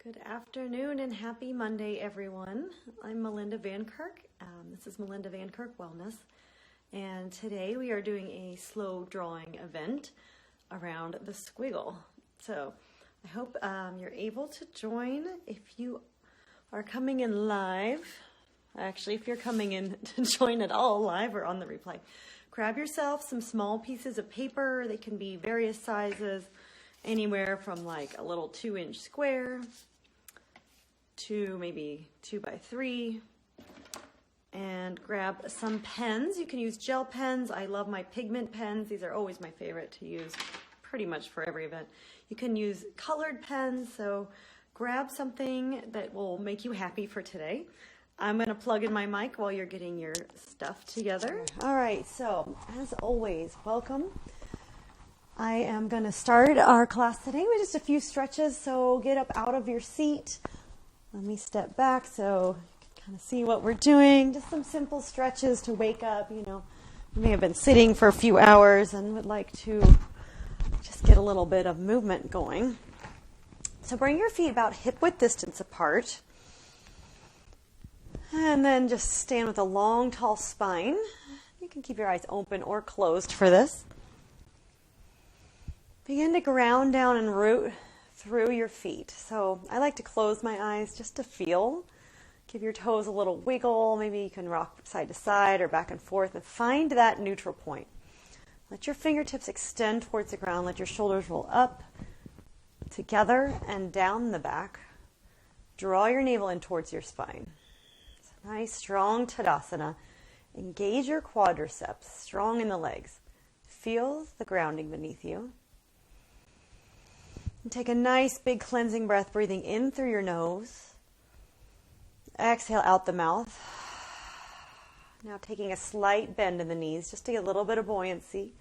Good afternoon and happy Monday, everyone. I'm Melinda Van Kirk. This is Melinda Van Kirk Wellness, and today we are doing a slow drawing event around the squiggle. So I hope you're able to join. If you are coming in live, actually if you're coming in to join at all live or on the replay, grab yourself some small pieces of paper. They can be various sizes, anywhere from like a little 2-inch square to maybe 2 by 3, and grab some pens. You can use gel pens. I love my pigment pens. These are always my favorite to use pretty much for every event. You can use colored pens, so grab something that will make you happy for today. I'm going to plug in my mic while you're getting your stuff together. All right, so as always, welcome. I am going to start our class today with just a few stretches, so get up out of your seat. Let me step back so you can kind of see what we're doing. Just some simple stretches to wake up. You know, you may have been sitting for a few hours and would like to just get a little bit of movement going. So bring your feet about hip-width distance apart. And then just stand with a long, tall spine. You can keep your eyes open or closed for this. Begin to ground down and root through your feet. So I like to close my eyes just to feel. Give your toes a little wiggle. Maybe you can rock side to side or back and forth and find that neutral point. Let your fingertips extend towards the ground. Let your shoulders roll up, together, and down the back. Draw your navel in towards your spine. Nice, strong Tadasana. Engage your quadriceps, strong in the legs. Feel the grounding beneath you. And take a nice, big cleansing breath, breathing in through your nose. Exhale out the mouth. Now taking a slight bend in the knees, just to get a little bit of buoyancy.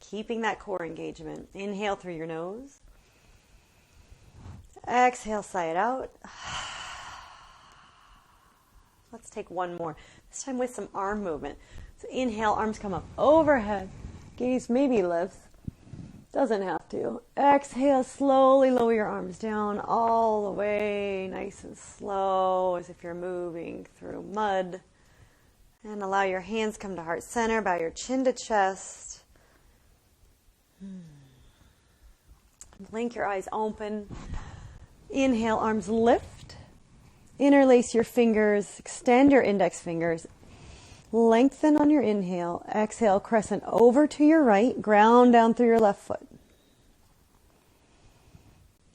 Keeping that core engagement. Inhale through your nose. Exhale, sigh it out. Let's take one more. This time with some arm movement. So inhale, arms come up overhead. Gaze maybe lifts. Doesn't have to. Exhale, slowly lower your arms down all the way, nice and slow, as if you're moving through mud. And allow your hands come to heart center, bow your chin to chest. Blink your eyes open. Inhale, arms lift. Interlace your fingers, extend your index fingers. Lengthen on your inhale. Exhale, crescent over to your right. Ground down through your left foot.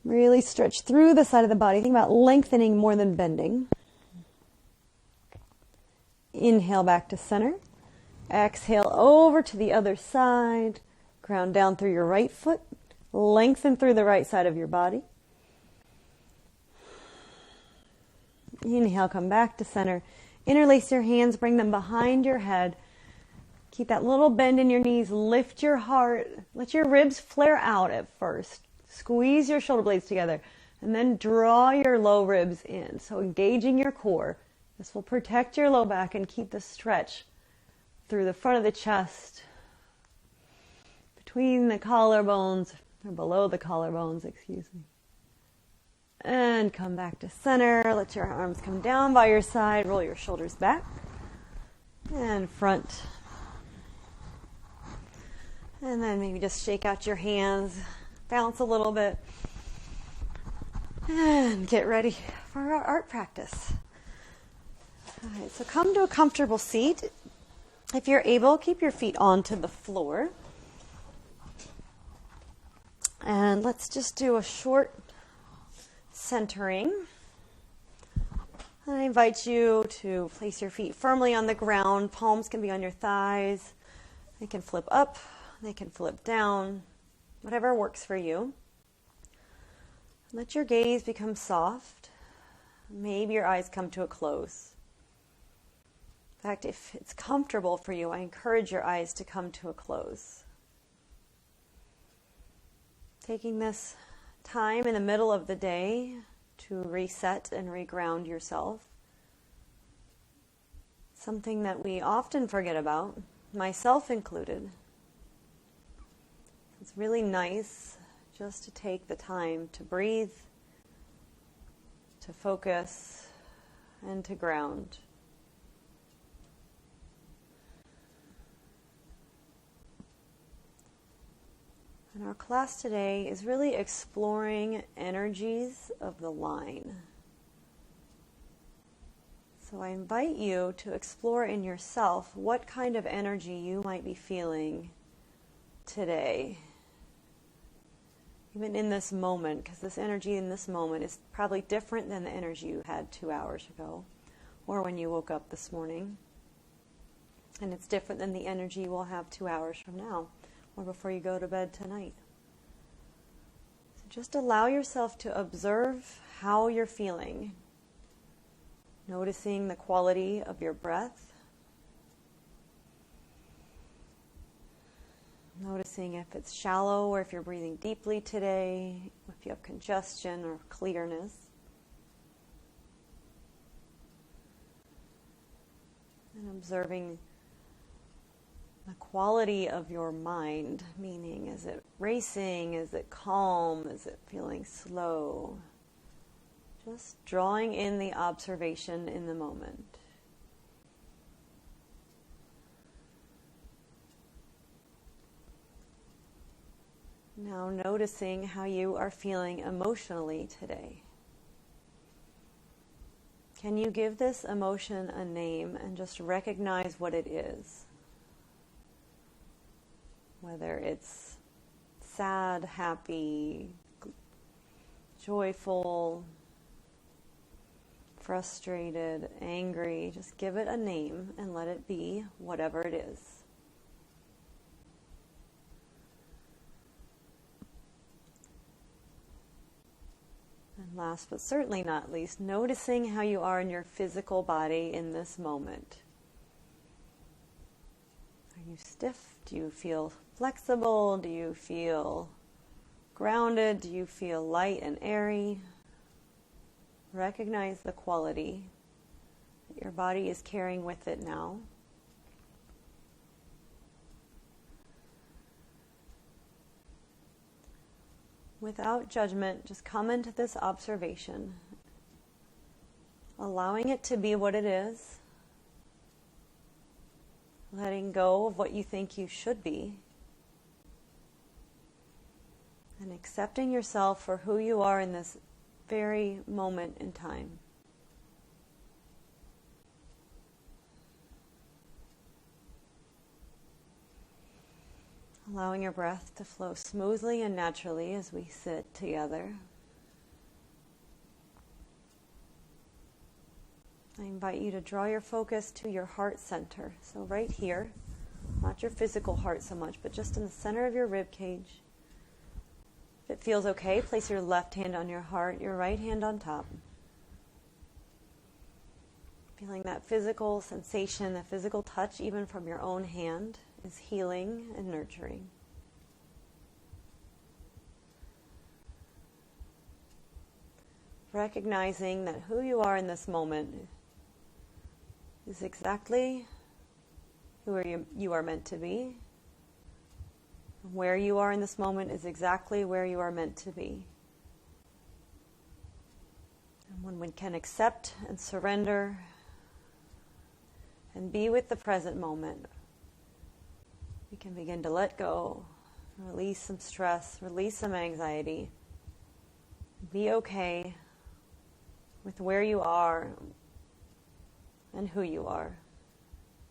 Really stretch through the side of the body. Think about lengthening more than bending. Inhale back to center. Exhale over to the other side. Ground down through your right foot. Lengthen through the right side of your body. Inhale, come back to center. Interlace your hands, bring them behind your head. Keep that little bend in your knees. Lift your heart. Let your ribs flare out at first. Squeeze your shoulder blades together. And then draw your low ribs in. So engaging your core. This will protect your low back and keep the stretch through the front of the chest. Between the collarbones, or below the collarbones, excuse me. And come back to center. Let your arms come down by your side. Roll your shoulders back. And front. And then maybe just shake out your hands. Bounce a little bit. And get ready for our art practice. All right, so come to a comfortable seat. If you're able, keep your feet onto the floor. And let's just do a short centering. I invite you to place your feet firmly on the ground. Palms can be on your thighs. They can flip up. They can flip down. Whatever works for you. Let your gaze become soft. Maybe your eyes come to a close. In fact, if it's comfortable for you, I encourage your eyes to come to a close. Taking this time in the middle of the day to reset and reground yourself. Something that we often forget about, myself included. It's really nice just to take the time to breathe to focus and to ground. And our class today is really exploring energies of the line. So I invite you to explore in yourself what kind of energy you might be feeling today. Even in this moment, because this energy in this moment is probably different than the energy you had 2 hours ago or when you woke up this morning. And it's different than the energy you will have 2 hours from now or before you go to bed tonight. So just allow yourself to observe how you're feeling, noticing the quality of your breath, noticing if it's shallow or if you're breathing deeply today, if you have congestion or clearness. And observing the quality of your mind, meaning is it racing, is it calm, is it feeling slow? Just drawing in the observation in the moment. Now noticing how you are feeling emotionally today. Can you give this emotion a name and just recognize what it is? Whether it's sad, happy, joyful, frustrated, angry, just give it a name and let it be whatever it is. And last but certainly not least, noticing how you are in your physical body in this moment. Are you stiff? Do you feel flexible? Do you feel grounded? Do you feel light and airy? Recognize the quality that your body is carrying with it now. Without judgment, just come into this observation, allowing it to be what it is, letting go of what you think you should be, and accepting yourself for who you are in this very moment in time. Allowing your breath to flow smoothly and naturally as we sit together. I invite you to draw your focus to your heart center. So right here, not your physical heart so much, but just in the center of your rib cage. If it feels okay, place your left hand on your heart, your right hand on top. Feeling that physical sensation, the physical touch, even from your own hand, is healing and nurturing. Recognizing that who you are in this moment is exactly who you are meant to be. Where you are in this moment is exactly where you are meant to be. And when we can accept and surrender and be with the present moment, we can begin to let go, release some stress, release some anxiety, be okay with where you are and who you are,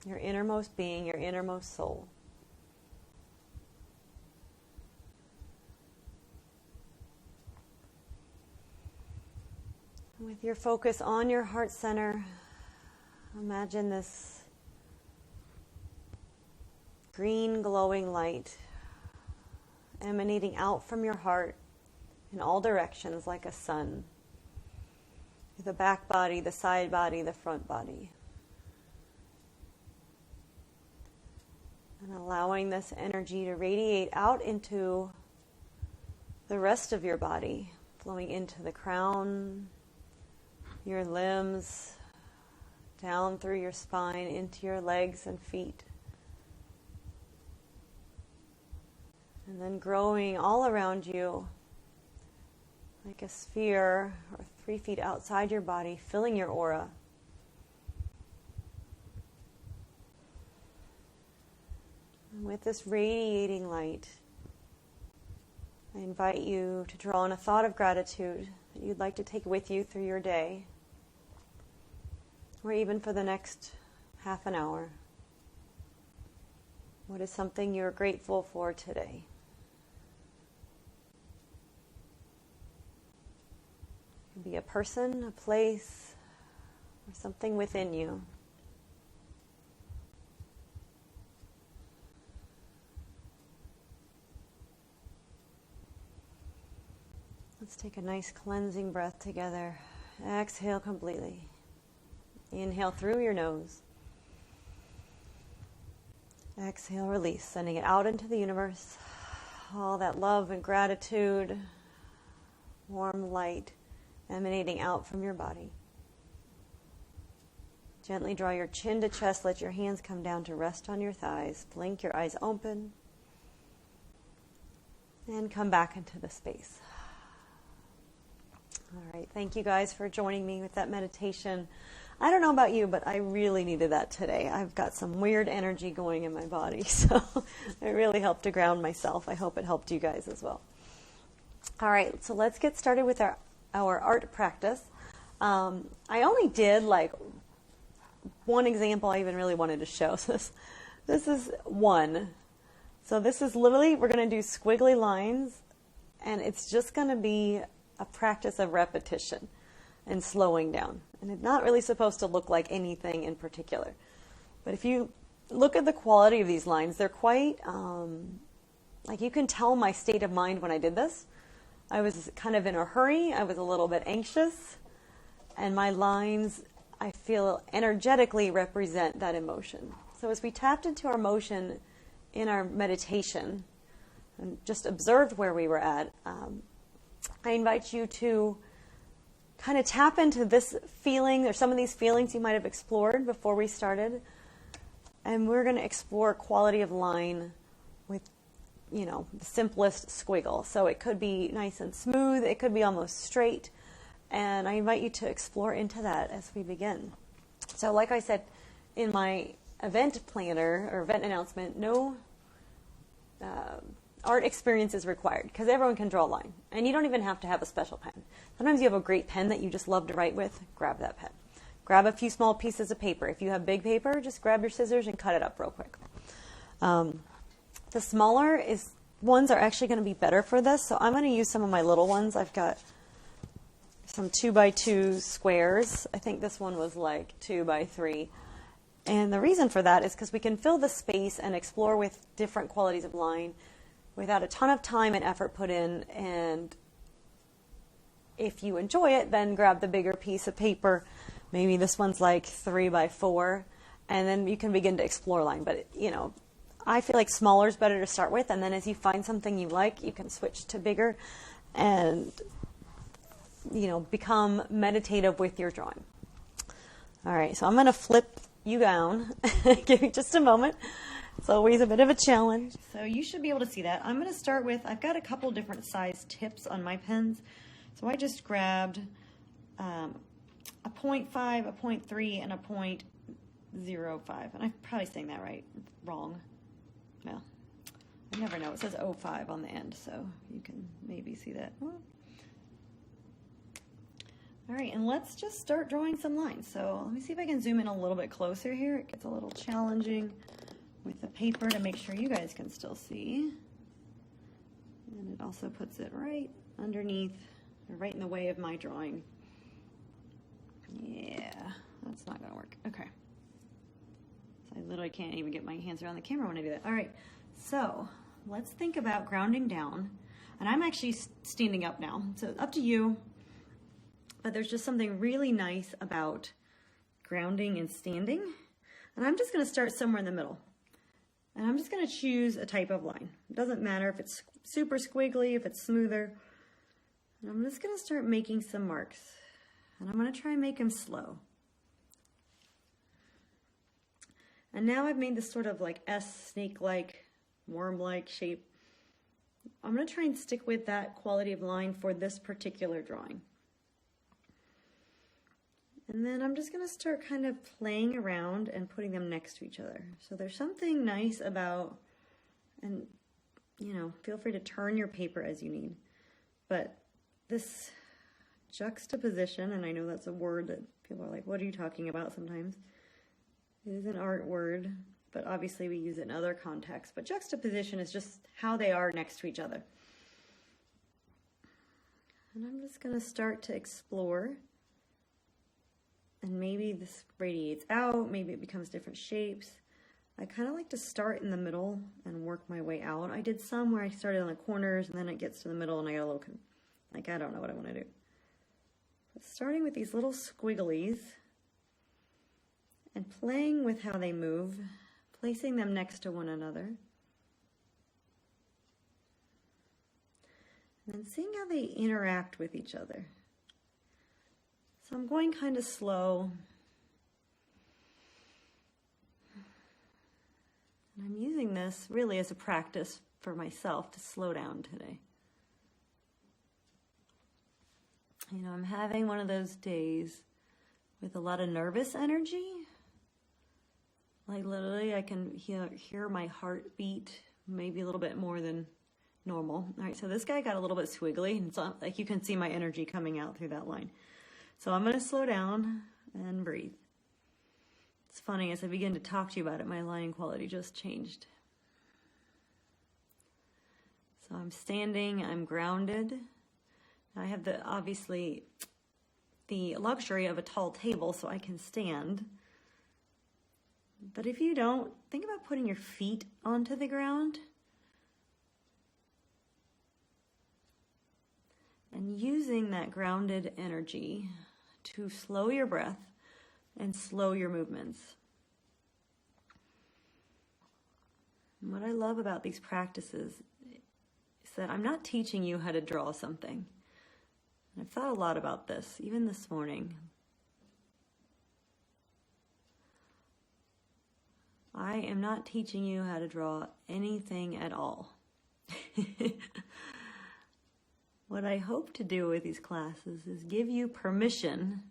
your innermost being, your innermost soul. With your focus on your heart center, imagine this green glowing light emanating out from your heart in all directions like a sun. The back body, the side body, the front body. And allowing this energy to radiate out into the rest of your body, flowing into the crown, your limbs, down through your spine, into your legs and feet. And then growing all around you like a sphere or 3 feet outside your body, filling your aura. And with this radiating light, I invite you to draw in a thought of gratitude that you'd like to take with you through your day, or even for the next half an hour. What is something you're grateful for today? It could be a person, a place, or something within you. Let's take a nice cleansing breath together. Exhale completely. Inhale through your nose. Exhale, release, sending it out into the universe. All that love and gratitude, warm light emanating out from your body. Gently draw your chin to chest. Let your hands come down to rest on your thighs. Blink your eyes open. And come back into the space. All right, thank you guys for joining me with that meditation. I don't know about you, but I really needed that today. I've got some weird energy going in my body, so it really helped to ground myself. I hope it helped you guys as well. All right, so let's get started with our art practice. I only did like one example I even really wanted to show. So this is one. So this is literally, we're going to do squiggly lines, and it's just going to be a practice of repetition and slowing down. And it's not really supposed to look like anything in particular. But if you look at the quality of these lines, they're quite, like you can tell my state of mind when I did this. I was kind of in a hurry. I was a little bit anxious. And my lines, I feel, energetically represent that emotion. So as we tapped into our emotion in our meditation and just observed where we were at, I invite you to kind of tap into this feeling, or some of these feelings you might have explored before we started. And we're going to explore quality of line with, you know, the simplest squiggle. So it could be nice and smooth. It could be almost straight. And I invite you to explore into that as we begin. So like I said, in my event planner or event announcement, no art experience is required because everyone can draw a line. And you don't even have to have a special pen. Sometimes you have a great pen that you just love to write with. Grab that pen. Grab a few small pieces of paper. If you have big paper, just grab your scissors and cut it up real quick. The smaller ones are actually going to be better for this. So I'm going to use some of my little ones. I've got some 2x2 squares. I think this one was like 2x3. And the reason for that is because we can fill the space and explore with different qualities of line without a ton of time and effort put in. And if you enjoy it, then grab the bigger piece of paper. Maybe this one's like 3x4, and then you can begin to explore line. But, you know, I feel like smaller is better to start with, and then as you find something you like, you can switch to bigger and, you know, become meditative with your drawing. All right, so I'm going to flip you down. Give me just a moment. It's always a bit of a challenge. So you should be able to see that. I'm going to start with, I've got a couple different size tips on my pens. So I just grabbed a 0.5, a 0.3, and a 0.05. And I'm probably saying that right, wrong. Well, I never know. It says 0.5 on the end, so you can maybe see that. All right, and let's just start drawing some lines. So let me see if I can zoom in a little bit closer here. It gets a little challenging with the paper to make sure you guys can still see. And it also puts it right underneath, or right in the way of my drawing. Yeah, that's not gonna work. Okay. So I literally can't even get my hands around the camera when I do that. All right, so let's think about grounding down. And I'm actually standing up now, so it's up to you. But there's just something really nice about grounding and standing. And I'm just gonna start somewhere in the middle. And I'm just gonna choose a type of line. It doesn't matter if it's super squiggly, if it's smoother. And I'm just gonna start making some marks. And I'm gonna try and make them slow. And now I've made this sort of like S snake-like, worm-like shape. I'm going to try and stick with that quality of line for this particular drawing. And then I'm just going to start kind of playing around and putting them next to each other. So there's something nice about, and you know, feel free to turn your paper as you need, but this juxtaposition, and I know that's a word that people are like, what are you talking about sometimes? It is an art word, but obviously we use it in other contexts. But juxtaposition is just how they are next to each other. And I'm just going to start to explore. And maybe this radiates out, maybe it becomes different shapes. I kind of like to start in the middle and work my way out. I did some where I started on the corners and then it gets to the middle and I got a little, like, I don't know what I want to do. But starting with these little squigglies and playing with how they move, placing them next to one another. And then seeing how they interact with each other. So I'm going kind of slow. And I'm using this really as a practice for myself to slow down today. You know, I'm having one of those days with a lot of nervous energy. Like literally I can hear my heartbeat maybe a little bit more than normal. All right, so this guy got a little bit squiggly. And so like you can see my energy coming out through that line. So I'm going to slow down and breathe. It's funny, as I begin to talk to you about it, my line quality just changed. So I'm standing, I'm grounded. I have obviously the luxury of a tall table so I can stand. But if you don't, think about putting your feet onto the ground and using that grounded energy to slow your breath and slow your movements. And what I love about these practices is that I'm not teaching you how to draw something. And I've thought a lot about this, even this morning. I am not teaching you how to draw anything at all. What I hope to do with these classes is give you permission,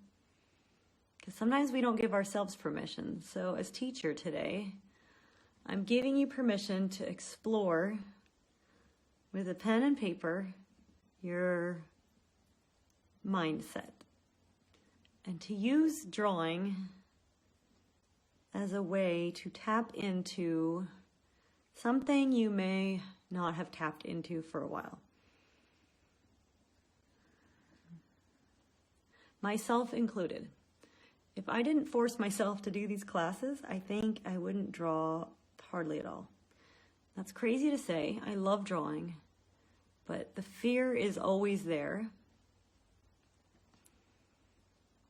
because sometimes we don't give ourselves permission. So as teacher today, I'm giving you permission to explore with a pen and paper your mindset and to use drawing as a way to tap into something you may not have tapped into for a while. Myself included. If I didn't force myself to do these classes, I think I wouldn't draw hardly at all. That's crazy to say. I love drawing, but the fear is always there.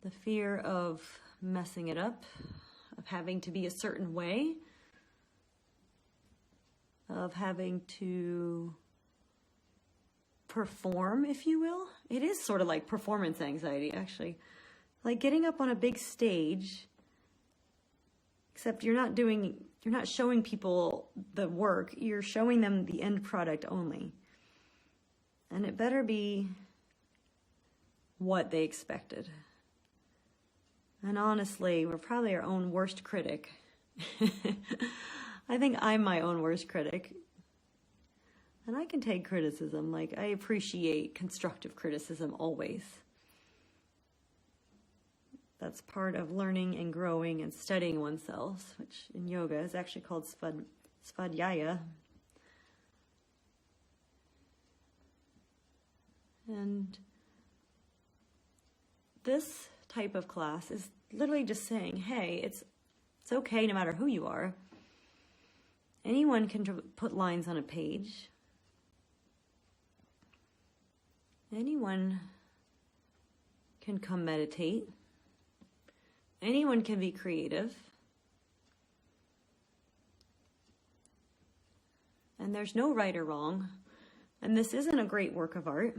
The fear of messing it up, of having to be a certain way, of having to perform, if you will. It is sort of like performance anxiety, actually. Like getting up on a big stage, except you're not showing people the work, you're showing them the end product only. And it better be what they expected. And honestly, we're probably our own worst critic. I think I'm my own worst critic. And I can take criticism. Like, I appreciate constructive criticism always. That's part of learning and growing and studying oneself, which in yoga is actually called svadhyaya. And this type of class is literally just saying, hey, it's okay no matter who you are. Anyone can put lines on a page. Anyone can come meditate. Anyone can be creative. And there's no right or wrong. And this isn't a great work of art.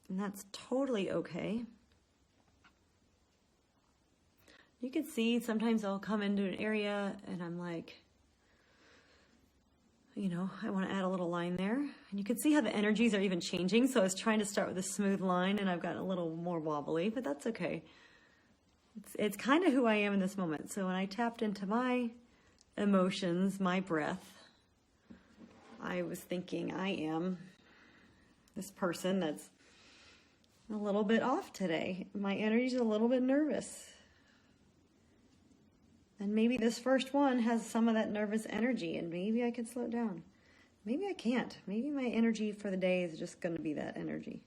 And that's totally okay. You can see sometimes I'll come into an area and I'm like, you know, I want to add a little line there. And you can see how the energies are even changing. So I was trying to start with a smooth line and I've gotten a little more wobbly, but that's okay. It's kind of who I am in this moment. So when I tapped into my emotions, my breath, I was thinking I am this person that's a little bit off today. My energy's a little bit nervous. And maybe this first one has some of that nervous energy and maybe I can slow it down. Maybe I can't. Maybe my energy for the day is just going to be that energy.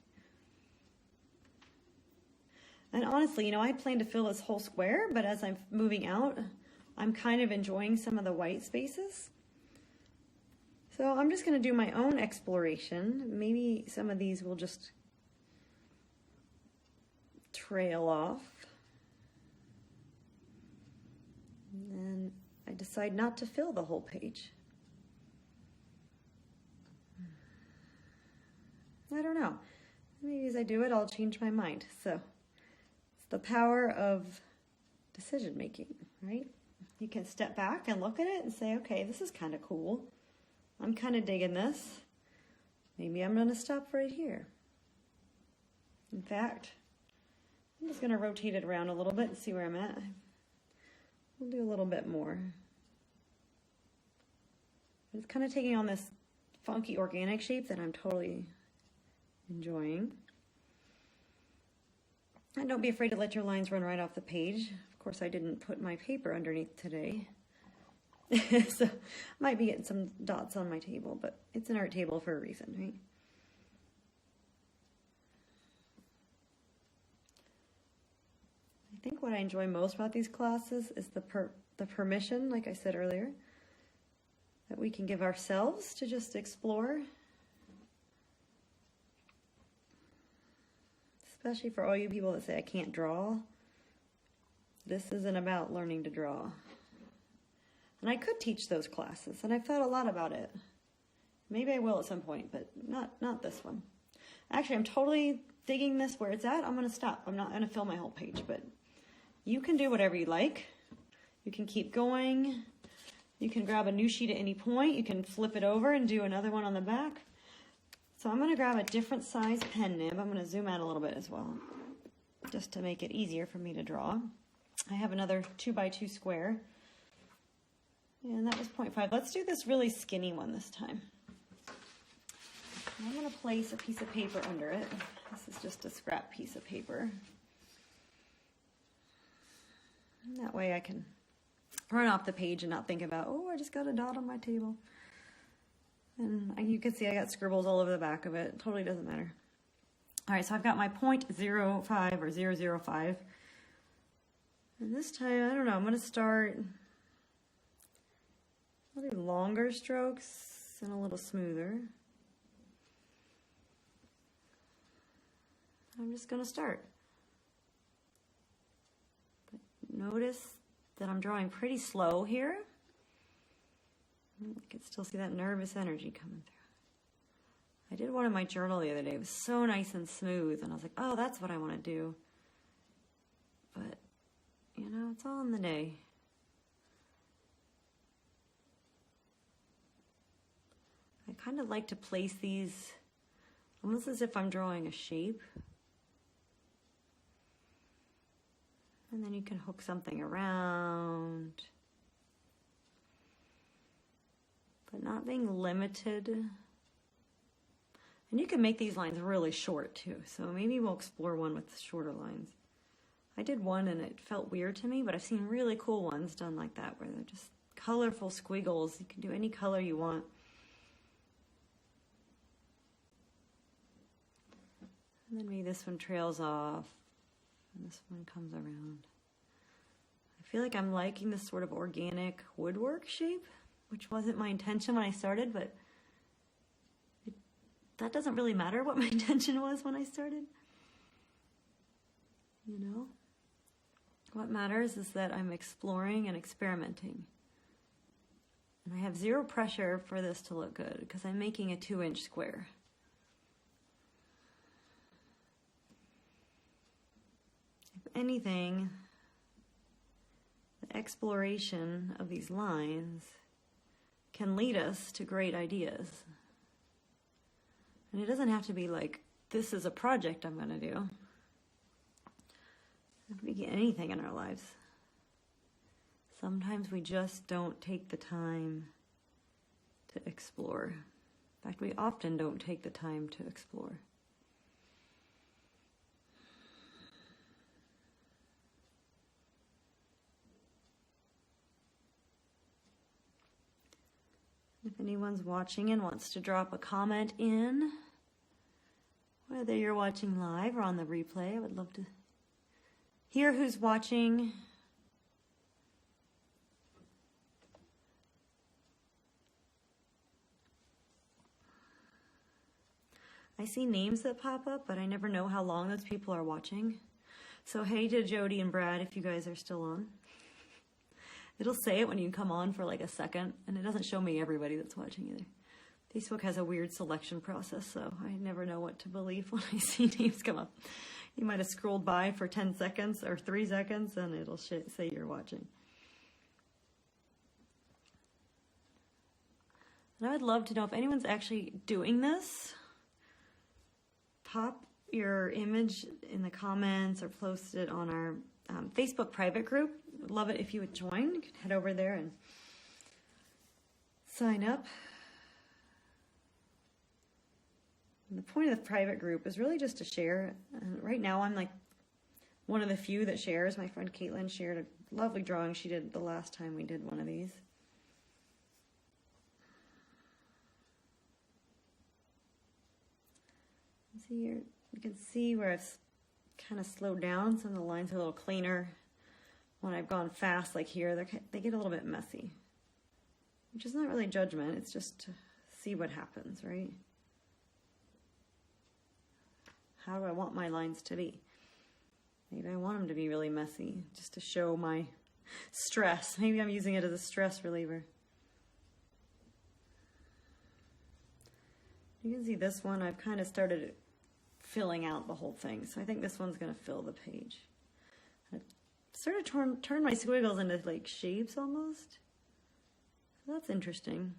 And honestly, you know, I had planned to fill this whole square, but as I'm moving out, I'm kind of enjoying some of the white spaces. So I'm just going to do my own exploration. Maybe some of these will just trail off. And then I decide not to fill the whole page. I don't know. Maybe as I do it, I'll change my mind. So it's the power of decision making, right? You can step back and look at it and say, okay, this is kind of cool. I'm kind of digging this. Maybe I'm going to stop right here. In fact, I'm just going to rotate it around a little bit and see where I'm at. We'll do a little bit more. It's kind of taking on this funky organic shape that I'm totally enjoying. And don't be afraid to let your lines run right off the page. Of course, I didn't put my paper underneath today. So might be getting some dots on my table, but it's an art table for a reason, right? I think what I enjoy most about these classes is the permission, like I said earlier, that we can give ourselves to just explore. Especially for all you people that say, I can't draw. This isn't about learning to draw. And I could teach those classes, and I've thought a lot about it. Maybe I will at some point, but not this one. Actually, I'm totally digging this where it's at. I'm going to stop. I'm not going to fill my whole page, but you can do whatever you like. You can keep going. You can grab a new sheet at any point. You can flip it over and do another one on the back. So I'm going to grab a different size pen nib. I'm going to zoom out a little bit as well, just to make it easier for me to draw. I have another 2x2 square. And that was 0.5. Let's do this really skinny one this time. I'm going to place a piece of paper under it. This is just a scrap piece of paper. And that way I can run off the page and not think about, oh, I just got a dot on my table. And you can see I got scribbles all over the back of it. It totally doesn't matter. All right, so I've got my 0.05 or 005. And this time, I don't know, I'm going to start... I'll do longer strokes and a little smoother. I'm just going to start. But notice that I'm drawing pretty slow here. I can still see that nervous energy coming through. I did one in my journal the other day. It was so nice and smooth, and I was like, oh, that's what I want to do. But, you know, it's all in the day. I kind of like to place these almost as if I'm drawing a shape. And then you can hook something around. But not being limited. And you can make these lines really short too. So maybe we'll explore one with shorter lines. I did one and it felt weird to me, but I've seen really cool ones done like that where they're just colorful squiggles. You can do any color you want. And then maybe this one trails off, and this one comes around. I feel like I'm liking this sort of organic woodwork shape, which wasn't my intention when I started, but that doesn't really matter what my intention was when I started. You know? What matters is that I'm exploring and experimenting. And I have zero pressure for this to look good, because I'm making a 2-inch square. Anything, the exploration of these lines can lead us to great ideas. And it doesn't have to be like, this is a project I'm going to do. It could be anything in our lives. Sometimes we just don't take the time to explore. In fact, we often don't take the time to explore. If anyone's watching and wants to drop a comment in, whether you're watching live or on the replay, I would love to hear who's watching. I see names that pop up, but I never know how long those people are watching. So hey to Jody and Brad if you guys are still on. It'll say it when you come on for like a second, and it doesn't show me everybody that's watching either. Facebook has a weird selection process, so I never know what to believe when I see names come up. You might have scrolled by for 10 seconds or 3 seconds, and it'll say you're watching. And I would love to know if anyone's actually doing this. Pop your image in the comments or post it on our Facebook private group. Would love it if you would join. You can head over there and sign up. And the point of the private group is really just to share. Right now I'm like one of the few that shares. My friend Caitlin shared a lovely drawing she did the last time we did one of these. See here, you can see where I've kind of slowed down. Some of the lines are a little cleaner. When I've gone fast, like here, they get a little bit messy. Which is not really judgment, it's just to see what happens, right? How do I want my lines to be? Maybe I want them to be really messy, just to show my stress. Maybe I'm using it as a stress reliever. You can see this one, I've kind of started filling out the whole thing. So I think this one's going to fill the page. I sort of turn my squiggles into like shapes almost. So that's interesting.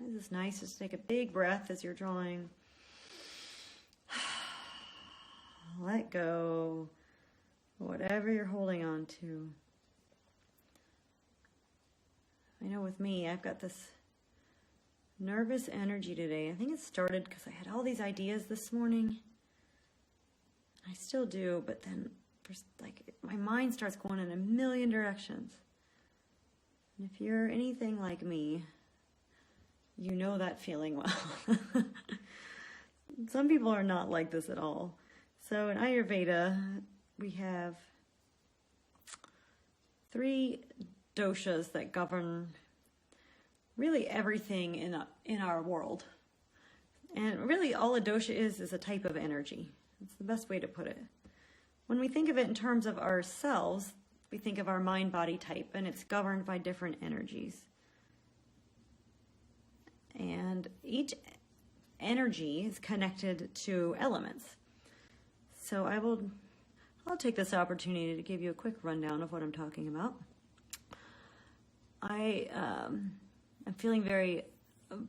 This is nice. Just take a big breath as you're drawing. Let go. Whatever you're holding on to. I know with me, I've got this nervous energy today. I think it started because I had all these ideas this morning. I still do, but then like my mind starts going in a million directions. And if you're anything like me, you know that feeling well. Some people are not like this at all. So in Ayurveda, we have 3 doshas that govern really everything in our world. And really all a dosha is a type of energy. That's the best way to put it. When we think of it in terms of ourselves, we think of our mind-body type, and it's governed by different energies. And each energy is connected to elements. So I'll take this opportunity to give you a quick rundown of what I'm talking about. I'm feeling very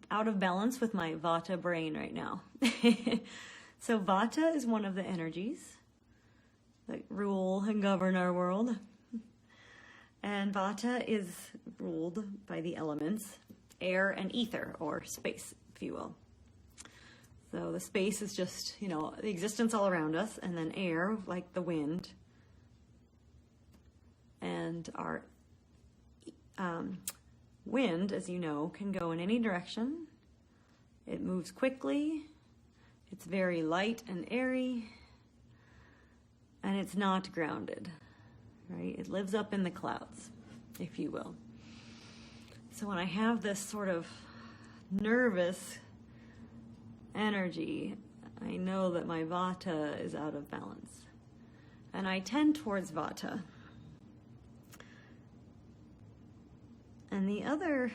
out of balance with my Vata brain right now. So Vata is one of the energies that rule and govern our world. And Vata is ruled by the elements, air and ether, or space, if you will. So the space is just, the existence all around us, and then air, like the wind. And our wind, as you know, can go in any direction. It moves quickly. It's very light and airy. And it's not grounded, right? It lives up in the clouds, if you will. So when I have this sort of nervous energy, I know that my Vata is out of balance. And I tend towards Vata. And the other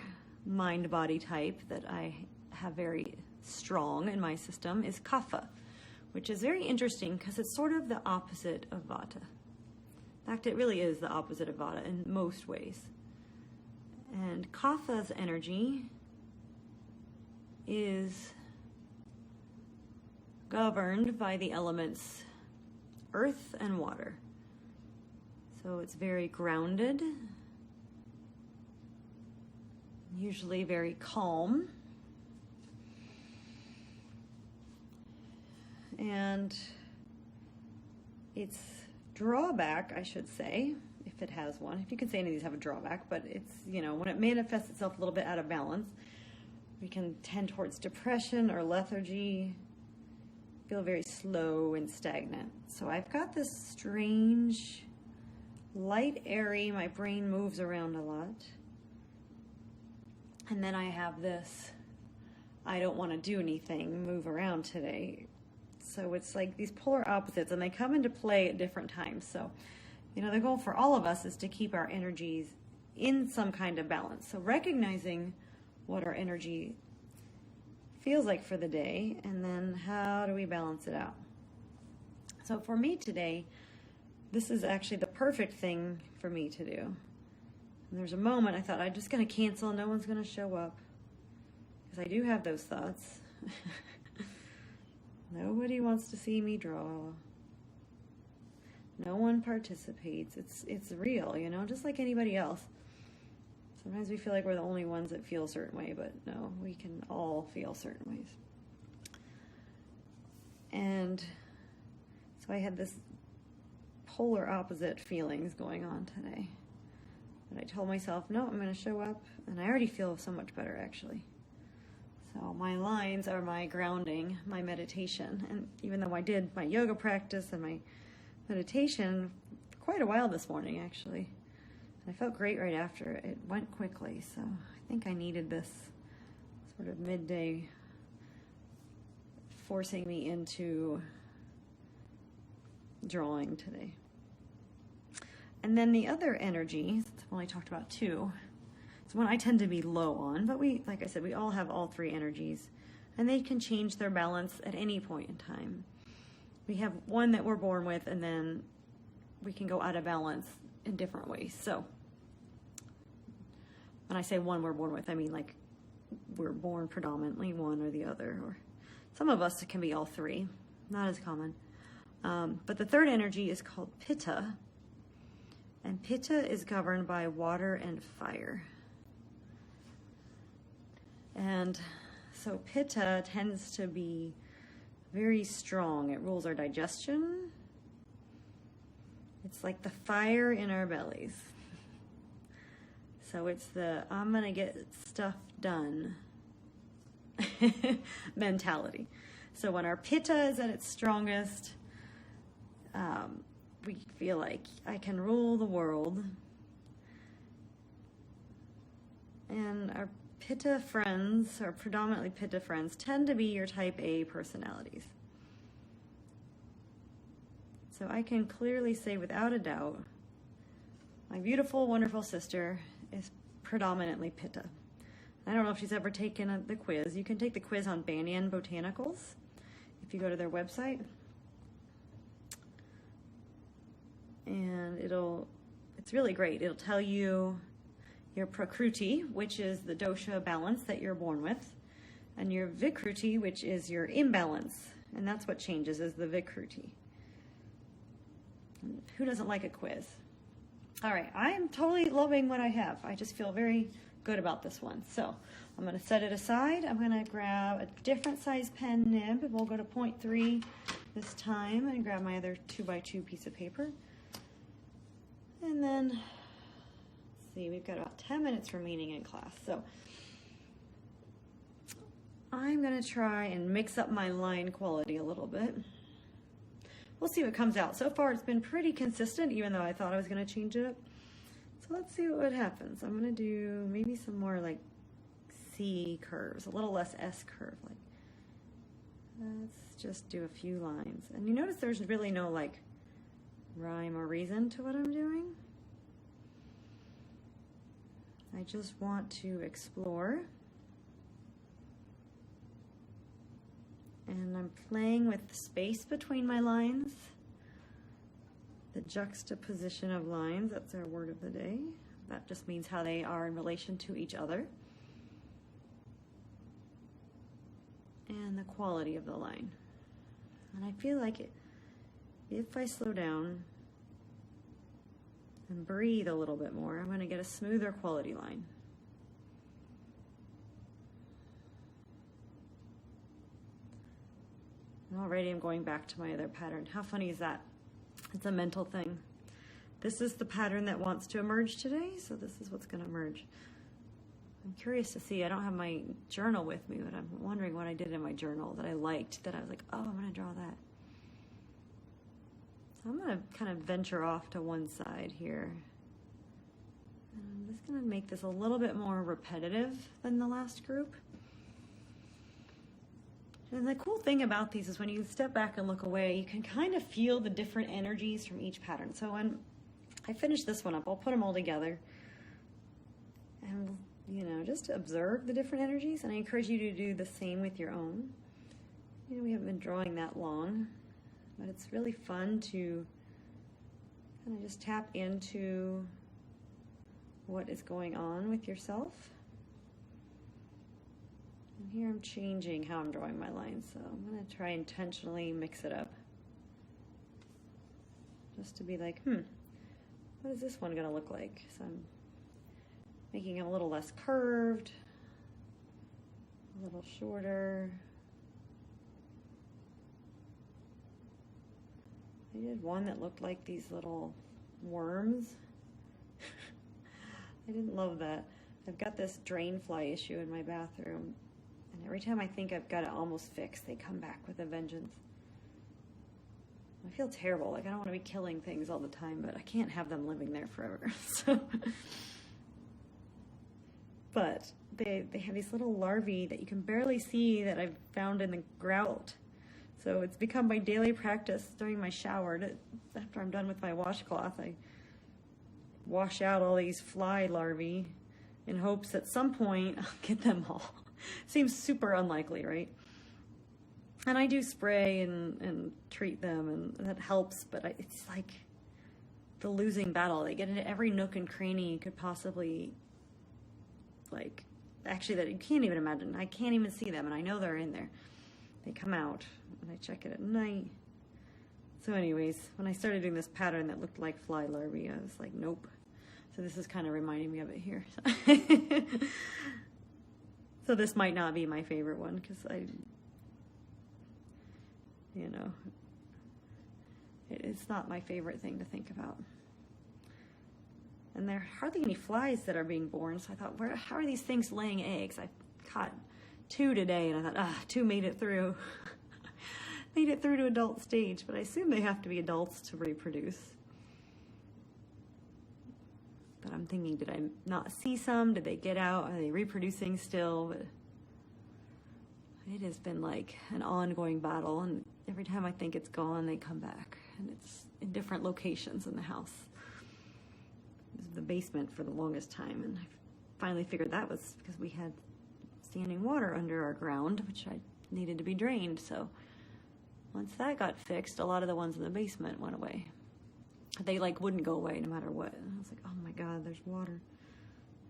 mind-body type that I have very strong in my system is Kapha, which is very interesting because it's sort of the opposite of Vata. In fact, it really is the opposite of Vata in most ways. And Kapha's energy is governed by the elements earth and water. So it's very grounded, usually very calm. And its drawback, I should say, if it has one, if you can say any of these have a drawback, but it's, you know, when it manifests itself a little bit out of balance, we can tend towards depression or lethargy, feel very slow and stagnant. So I've got this strange, light, airy, my brain moves around a lot. And then I have this, I don't want to do anything, move around today. So it's like these polar opposites, and they come into play at different times. So, you know, the goal for all of us is to keep our energies in some kind of balance. So recognizing what our energy feels like for the day, and then how do we balance it out? So for me today, this is actually the perfect thing for me to do. And there's a moment I thought I'm just going to cancel, no one's going to show up. Because I do have those thoughts. Nobody wants to see me draw. No one participates. It's real, you know, just like anybody else. Sometimes we feel like we're the only ones that feel a certain way, but no, we can all feel certain ways. And so I had this polar opposite feelings going on today. But I told myself, no, I'm going to show up, and I already feel so much better, actually. So my lines are my grounding, my meditation. And even though I did my yoga practice and my meditation for quite a while this morning, actually, I felt great right after. It went quickly, so I think I needed this sort of midday forcing me into drawing today. And then the other energy, I've only talked about two, it's one I tend to be low on, but like I said, we all have all three energies, and they can change their balance at any point in time. We have one that we're born with, and then we can go out of balance in different ways. So when I say one we're born with, I mean like we're born predominantly one or the other, or some of us it can be all three, not as common. But the third energy is called Pitta, and Pitta is governed by water and fire. And so Pitta tends to be very strong. It rules our digestion. It's like the fire in our bellies. So it's the I'm gonna get stuff done mentality. So when our Pitta is at its strongest, we feel like I can rule the world. And our Pitta friends, or predominantly Pitta friends, tend to be your type A personalities. So I can clearly say without a doubt, my beautiful, wonderful sister is predominantly Pitta. I don't know if she's ever taken the quiz. You can take the quiz on Banyan Botanicals if you go to their website. And it's really great. It'll tell you your Prakruti, which is the dosha balance that you're born with, and your Vikruti, which is your imbalance. And that's what changes, is the Vikruti. Who doesn't like a quiz? All right, I am totally loving what I have. I just feel very good about this one. So I'm going to set it aside. I'm going to grab a different size pen nib. We'll go to 0.3 this time and grab my other 2x2 piece of paper. And then, let's see, we've got about 10 minutes remaining in class. So I'm going to try and mix up my line quality a little bit. We'll see what comes out. So far, it's been pretty consistent, even though I thought I was going to change it up. So let's see what happens. I'm going to do maybe some more like C curves, a little less S curve. Like, let's just do a few lines. And you notice there's really no like rhyme or reason to what I'm doing. I just want to explore And I'm playing with the space between my lines. The juxtaposition of lines, that's our word of the day. That just means how they are in relation to each other. And the quality of the line. And I feel like if I slow down and breathe a little bit more, I'm going to get a smoother quality line. And already I'm going back to my other pattern. How funny is that? It's a mental thing. This is the pattern that wants to emerge today, so this is what's going to emerge. I'm curious to see. I don't have my journal with me, but I'm wondering what I did in my journal that I liked, that I was like, oh, I'm going to draw that. So I'm going to kind of venture off to one side here. And I'm just going to make this a little bit more repetitive than the last group. And the cool thing about these is when you step back and look away, you can kind of feel the different energies from each pattern. So when I finish this one up, I'll put them all together and, you know, just observe the different energies. And I encourage you to do the same with your own. You know, we haven't been drawing that long, but it's really fun to kind of just tap into what is going on with yourself. And here I'm changing how I'm drawing my lines, so I'm going to try intentionally mix it up. Just to be like, what is this one going to look like? So I'm making it a little less curved, a little shorter. I did one that looked like these little worms. I didn't love that. I've got this drain fly issue in my bathroom. And every time I think I've got it almost fixed, they come back with a vengeance. I feel terrible. Like I don't want to be killing things all the time, but I can't have them living there forever. So, but they have these little larvae that you can barely see that I've found in the grout. So it's become my daily practice during my shower. After I'm done with my washcloth, I wash out all these fly larvae in hopes at some point I'll get them all. Seems super unlikely, right? And I do spray and treat them, and that helps, but it's like the losing battle. They get into every nook and cranny you could possibly, like, actually that you can't even imagine. I can't even see them, and I know they're in there. They come out, and I check it at night. So anyways, when I started doing this pattern that looked like fly larvae, I was like, nope. So this is kind of reminding me of it here. So this might not be my favorite one because it's not my favorite thing to think about. And there are hardly any flies that are being born, so I thought, how are these things laying eggs? I caught 2 today, and I thought, 2 made it through. Made it through to adult stage, but I assume they have to be adults to reproduce. But I'm thinking, did I not see some? Did they get out? Are they reproducing still? But it has been like an ongoing battle, and every time I think it's gone, they come back. And it's in different locations in the house. It was the basement for the longest time, and I finally figured that was because we had standing water under our ground, which I needed to be drained. So once that got fixed, a lot of the ones in the basement went away. They like wouldn't go away no matter what. And I was like, oh my God, there's water.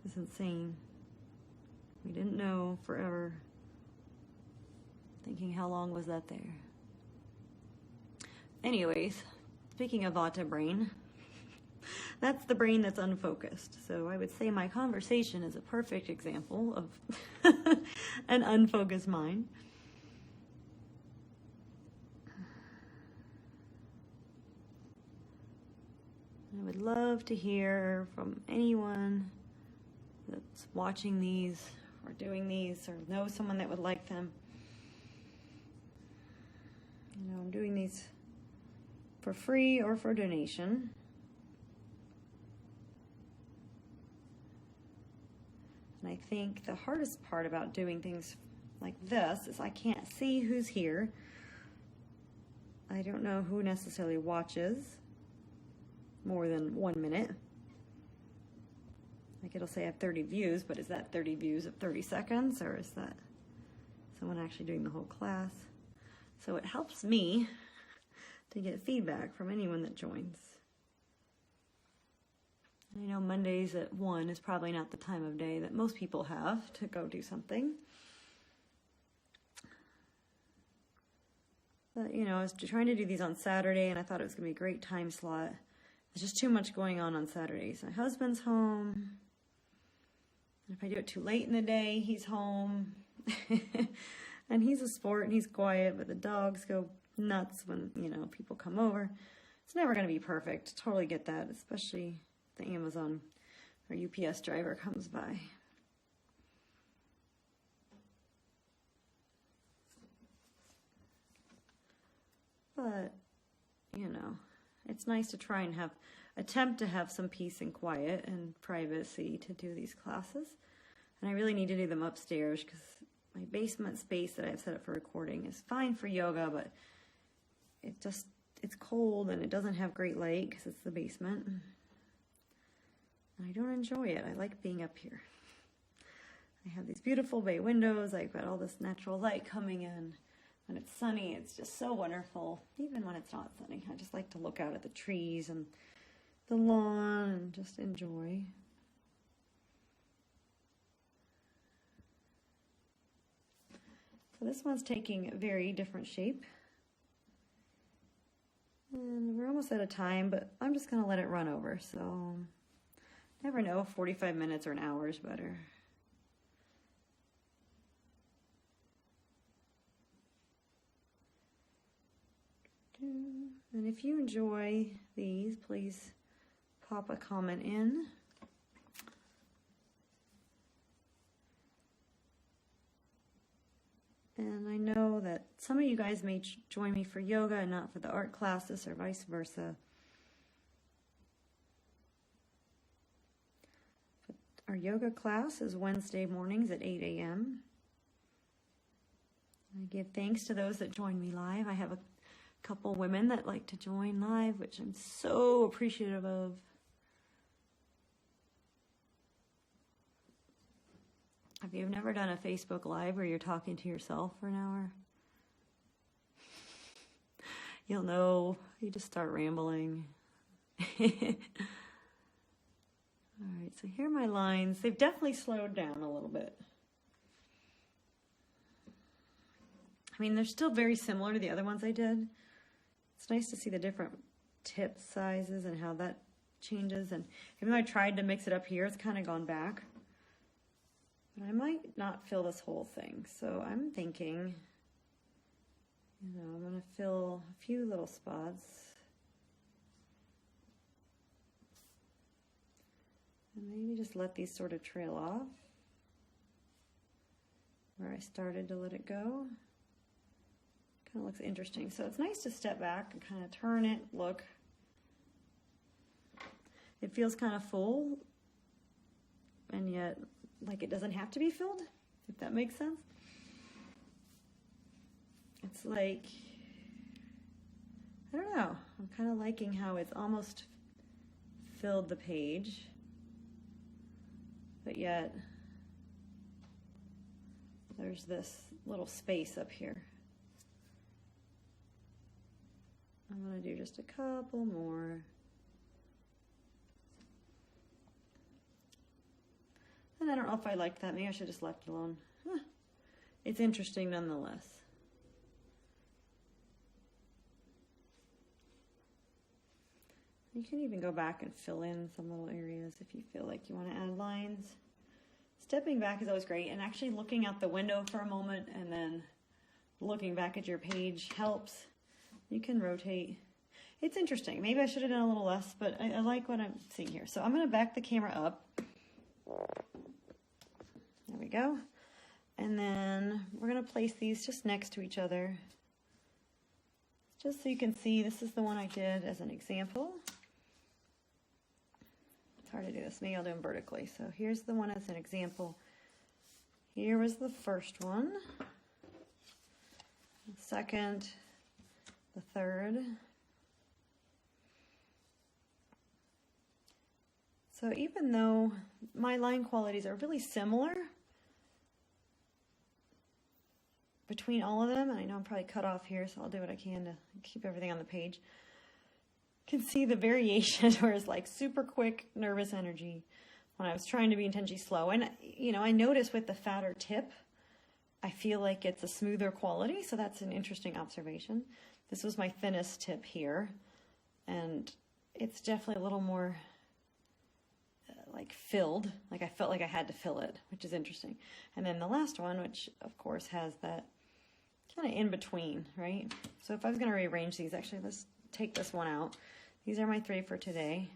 It's insane. We didn't know forever. Thinking how long was that there? Anyways, speaking of Vata brain, that's the brain that's unfocused. So I would say my conversation is a perfect example of an unfocused mind. I would love to hear from anyone that's watching these or doing these or knows someone that would like them. You know, I'm doing these for free or for donation. And I think the hardest part about doing things like this is I can't see who's here. I don't know who necessarily watches more than 1 minute. Like it'll say I have 30 views, but is that 30 views of 30 seconds or is that someone actually doing the whole class? So it helps me to get feedback from anyone that joins. I know Mondays at 1 is probably not the time of day that most people have to go do something. But, you know, I was trying to do these on Saturday, and I thought it was going to be a great time slot. There's just too much going on Saturdays. My husband's home. And if I do it too late in the day, he's home. And he's a sport, and he's quiet, but the dogs go nuts when, you know, people come over. It's never going to be perfect. Totally get that, especially if the Amazon or UPS driver comes by. But, you know, it's nice to try and attempt to have some peace and quiet and privacy to do these classes. And I really need to do them upstairs because my basement space that I've set up for recording is fine for yoga, but it's cold and it doesn't have great light because it's the basement. And I don't enjoy it. I like being up here. I have these beautiful bay windows. I've got all this natural light coming in. When it's sunny, it's just so wonderful. Even when it's not sunny, I just like to look out at the trees and the lawn and just enjoy. So this one's taking a very different shape. And we're almost out of time, but I'm just going to let it run over. So never know, 45 minutes or an hour is better. And if you enjoy these, please pop a comment in. And I know that some of you guys may join me for yoga and not for the art classes or vice versa. But our yoga class is Wednesday mornings at 8 a.m. I give thanks to those that join me live. I have a couple women that like to join live, which I'm so appreciative of. If you've never done a Facebook Live where you're talking to yourself for an hour, you'll know. You just start rambling. All right, so here are my lines. They've definitely slowed down a little bit. I mean, they're still very similar to the other ones I did. It's nice to see the different tip sizes and how that changes. And even though I tried to mix it up here, it's kind of gone back. But I might not fill this whole thing. So I'm thinking, you know, I'm going to fill a few little spots. And maybe just let these sort of trail off where I started to let it go. Kind of looks interesting. So it's nice to step back and kind of turn it, look. It feels kind of full, and yet like it doesn't have to be filled, if that makes sense. It's like, I don't know, I'm kind of liking how it's almost filled the page, but yet there's this little space up here. I'm going to do just a couple more. And I don't know if I liked that. Maybe I should have just left it alone. Huh. It's interesting nonetheless. You can even go back and fill in some little areas if you feel like you want to add lines. Stepping back is always great, and actually looking out the window for a moment and then looking back at your page helps. You can rotate. It's interesting. Maybe I should have done a little less, but I like what I'm seeing here. So I'm going to back the camera up. There we go. And then we're going to place these just next to each other. Just so you can see, this is the one I did as an example. It's hard to do this. Maybe I'll do them vertically. So here's the one as an example. Here was the first one. The second. The third. So even though my line qualities are really similar, between all of them, and I know I'm probably cut off here, so I'll do what I can to keep everything on the page. You can see the variation where it's like super quick, nervous energy when I was trying to be intentionally slow. And, you know, I notice with the fatter tip, I feel like it's a smoother quality, so that's an interesting observation. This was my thinnest tip here, and it's definitely a little more like filled, like I felt like I had to fill it, which is interesting. And then the last one, which of course has that kind of in between, right? So if I was going to rearrange these, actually let's take this one out. These are my 3 for today.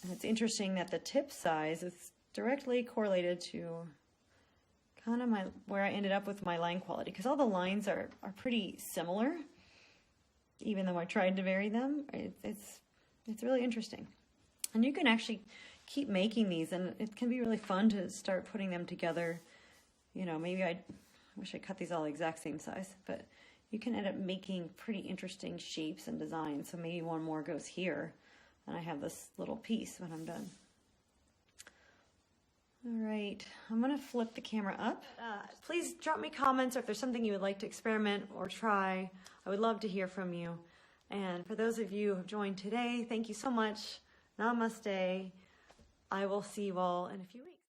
And it's interesting that the tip size is directly correlated to kind of where I ended up with my line quality, because all the lines are pretty similar, even though I tried to vary them. It's really interesting. And you can actually keep making these, and it can be really fun to start putting them together. You know, maybe I wish I cut these all the exact same size, but you can end up making pretty interesting shapes and designs. So maybe one more goes here, and I have this little piece when I'm done. All right, I'm gonna flip the camera up. Please drop me comments, or if there's something you would like to experiment or try, I would love to hear from you. And for those of you who have joined today, thank you so much. Namaste. I will see you all in a few weeks.